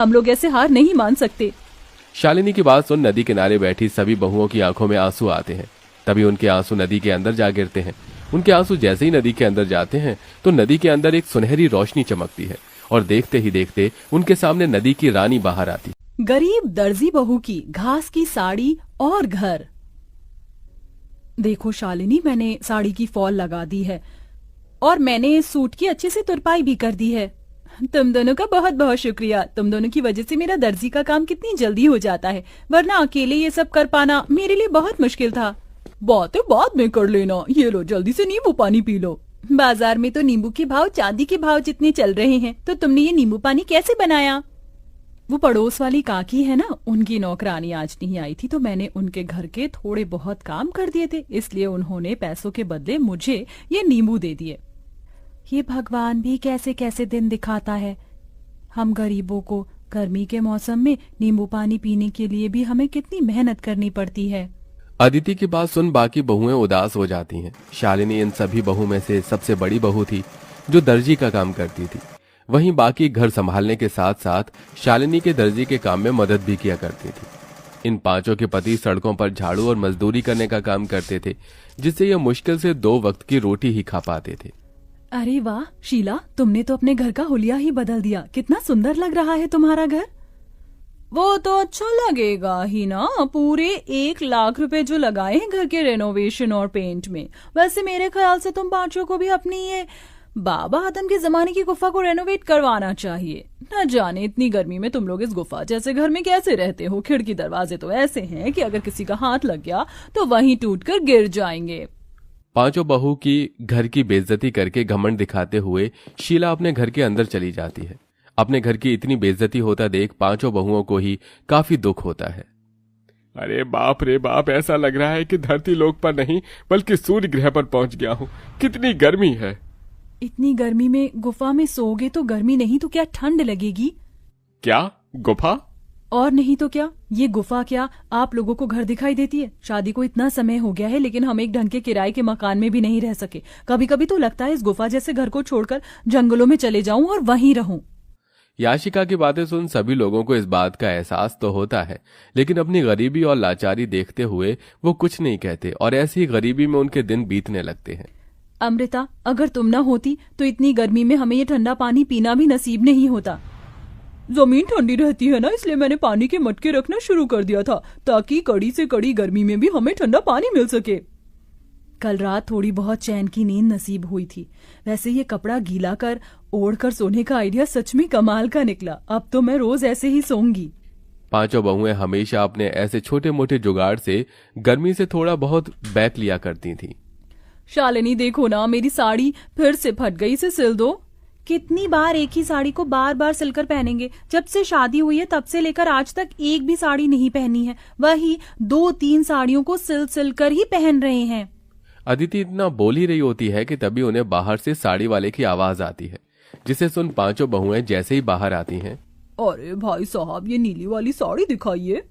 हम लोग ऐसे हार नहीं मान सकते। शालिनी की बात सुन नदी किनारे बैठी सभी बहुओं की आंखों में आंसू आते हैं। तभी उनके आंसू नदी के अंदर जा गिरते हैं। उनके आंसू जैसे ही नदी के अंदर जाते हैं तो नदी के अंदर एक सुनहरी रोशनी चमकती है और देखते ही देखते उनके सामने नदी की रानी बाहर आती। गरीब दर्जी बहू की घास की साड़ी और घर। देखो शालिनी, मैंने साड़ी की फॉल लगा दी है और मैंने सूट की अच्छे से तुरपाई भी कर दी है। तुम दोनों का बहुत बहुत शुक्रिया। तुम दोनों की वजह से मेरा दर्जी का काम कितनी जल्दी हो जाता है, वरना अकेले ये सब कर पाना मेरे लिए बहुत मुश्किल था। बातें बाद में कर लेना, ये लो जल्दी से नींबू पानी पी लो। बाजार में तो नींबू के भाव चांदी के भाव जितने चल रहे हैं, तो तुमने ये नींबू पानी कैसे बनाया? वो पड़ोस वाली काकी है ना, उनकी नौकरानी आज नहीं आई थी, तो मैंने उनके घर के थोड़े बहुत काम कर दिए थे, इसलिए उन्होंने पैसों के बदले मुझे ये नींबू दे दिए। ये भगवान भी कैसे कैसे दिन दिखाता है। हम गरीबों को गर्मी के मौसम में नींबू पानी पीने के लिए भी हमें कितनी मेहनत करनी पड़ती है। अदिति की बात सुन बाकी बहुएं उदास हो जाती हैं। शालिनी इन सभी बहू में से सबसे बड़ी बहू थी जो दर्जी का काम करती थी। वहीं बाकी घर संभालने के साथ साथ शालिनी के दर्जी के काम में मदद भी किया करती थी। इन पांचों के पति सड़कों पर झाड़ू और मजदूरी करने का काम करते थे, जिससे ये मुश्किल से 2 वक्त की रोटी ही खा पाते थे। अरे वाह शीला, तुमने तो अपने घर का हुलिया ही बदल दिया। कितना सुंदर लग रहा है तुम्हारा घर। वो तो अच्छा लगेगा ही ना, पूरे 1 लाख रुपए जो लगाए हैं घर के रेनोवेशन और पेंट में। वैसे मेरे ख्याल से तुम पांचों को भी अपनी ये बाबा आदम के जमाने की गुफा को रेनोवेट करवाना चाहिए। न जाने इतनी गर्मी में तुम लोग इस गुफा जैसे घर में कैसे रहते हो। खिड़की दरवाजे तो ऐसे हैं कि अगर किसी का हाथ लग गया तो वहीं टूटकर गिर जाएंगे। पांचों बहू की घर की बेइज्जती करके घमंड दिखाते हुए शीला अपने घर के अंदर चली जाती है। अपने घर की इतनी बेइज्जती होता देख पांचों बहुओं को ही काफी दुख होता है। अरे बाप रे बाप, ऐसा लग रहा है कि धरती लोक पर नहीं बल्कि सूर्य ग्रह पर पहुंच गया हूँ। कितनी गर्मी है। इतनी गर्मी में गुफा में सोओगे तो गर्मी नहीं तो क्या ठंड लगेगी? क्या गुफा? और नहीं तो क्या, ये गुफा क्या आप लोगों को घर दिखाई देती है? शादी को इतना समय हो गया है लेकिन हम एक ढंग के किराए के मकान में भी नहीं रह सके। कभी कभी तो लगता है इस गुफा जैसे घर को छोड़कर जंगलों में चले जाऊं और वहीं रहूं। याशिका की बातें सुन सभी लोगों को इस बात का एहसास तो होता है, लेकिन अपनी गरीबी और लाचारी देखते हुए वो कुछ नहीं कहते और ऐसी गरीबी में उनके दिन बीतने लगते हैं। अमृता, अगर तुम ना होती तो इतनी गर्मी में हमें ये ठंडा पानी पीना भी नसीब नहीं होता। जमीन ठंडी रहती है ना, इसलिए मैंने पानी के मटके रखना शुरू कर दिया था ताकि कड़ी से कड़ी गर्मी में भी हमें ठंडा पानी मिल सके। कल रात थोड़ी बहुत चैन की नींद नसीब हुई थी। वैसे ये कपड़ा गीला कर ओढ़ कर सोने का आइडिया सच में कमाल का निकला। अब तो मैं रोज ऐसे ही सोऊंगी। पांचों बहुएं हमेशा अपने ऐसे छोटे मोटे जुगाड़ से गर्मी से थोड़ा बहुत बैक लिया करती थीं। शालिनी देखो ना, मेरी साड़ी फिर से फट गई, इसे सिल दो। कितनी बार एक ही साड़ी को बार बार सिलकर पहनेंगे? जब से शादी हुई है तब से लेकर आज तक एक भी साड़ी नहीं पहनी है। वही 2-3 साड़ियों को सिल कर ही पहन रहे हैं। अदिति इतना बोल ही रही होती है कि तभी उन्हें बाहर से साड़ी वाले की आवाज आती है, जिसे सुन पांचों बहुएं जैसे ही बाहर आती हैं। अरे भाई साहब, ये नीली वाली साड़ी दिखाइए।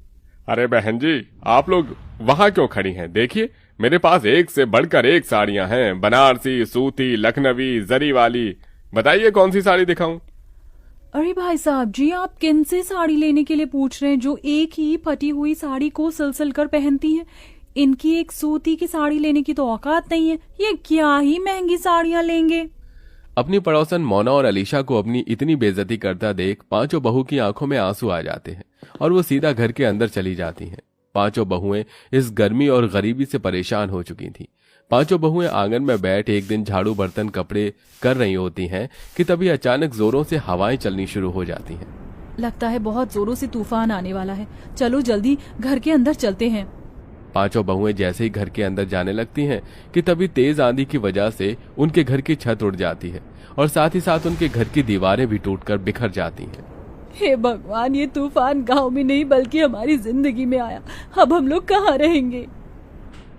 अरे बहन जी, आप लोग वहाँ क्यों खड़ी हैं? देखिए, मेरे पास एक से बढ़कर एक साड़ियाँ हैं। बनारसी, सूती, लखनवी, जरी वाली। बताइए कौन सी साड़ी दिखाऊं? अरे भाई साहब जी, आप किन से साड़ी लेने के लिए पूछ रहे हैं जो एक ही फटी हुई साड़ी को सिल कर पहनती हैं? इनकी एक सूती की साड़ी लेने की तो औकात नहीं है। ये क्या ही महंगी साड़ियां लेंगे। अपनी पड़ोसन मोना और अलीशा को अपनी इतनी बेइज्जती करता देख पांचों बहू की आंखों में आंसू आ जाते हैं और वो सीधा घर के अंदर चली जाती हैं। पांचों बहुएं इस गर्मी और गरीबी से परेशान हो चुकी थीं। पांचों बहुएं आंगन में बैठ एक दिन झाड़ू बर्तन कपड़े कर रही होती हैं कि तभी अचानक जोरों से हवाएं चलनी शुरू हो जाती हैं। लगता है बहुत जोरों से तूफान आने वाला है। चलो जल्दी घर के अंदर चलते हैं। पांचों बहुएं जैसे ही घर के अंदर जाने लगती हैं कि तभी तेज आंधी की वजह से उनके घर की छत उड़ जाती है और साथ ही साथ उनके घर की दीवारें भी टूटकर बिखर जाती हैं। हे भगवान, ये तूफान गांव में नहीं बल्कि हमारी जिंदगी में आया। अब हम लोग कहाँ रहेंगे?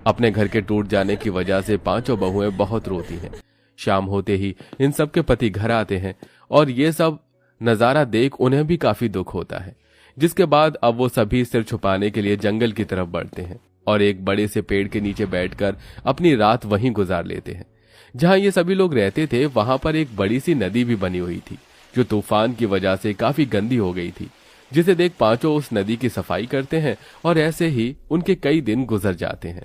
अपने घर के टूट जाने की वजह से पांचों बहुएं बहुत रोती हैं। शाम होते ही इन सब के पति घर आते हैं और ये सब नजारा देख उन्हें भी काफी दुख होता है, जिसके बाद अब वो सभी सिर छुपाने के लिए जंगल की तरफ बढ़ते हैं और एक बड़े से पेड़ के नीचे बैठकर अपनी रात वहीं गुजार लेते हैं। जहां ये सभी लोग रहते थे वहां पर एक बड़ी सी नदी भी बनी हुई थी जो तूफान की वजह से काफी गंदी हो गई थी, जिसे देख पांचों उस नदी की सफाई करते हैं और ऐसे ही उनके कई दिन गुजर जाते हैं।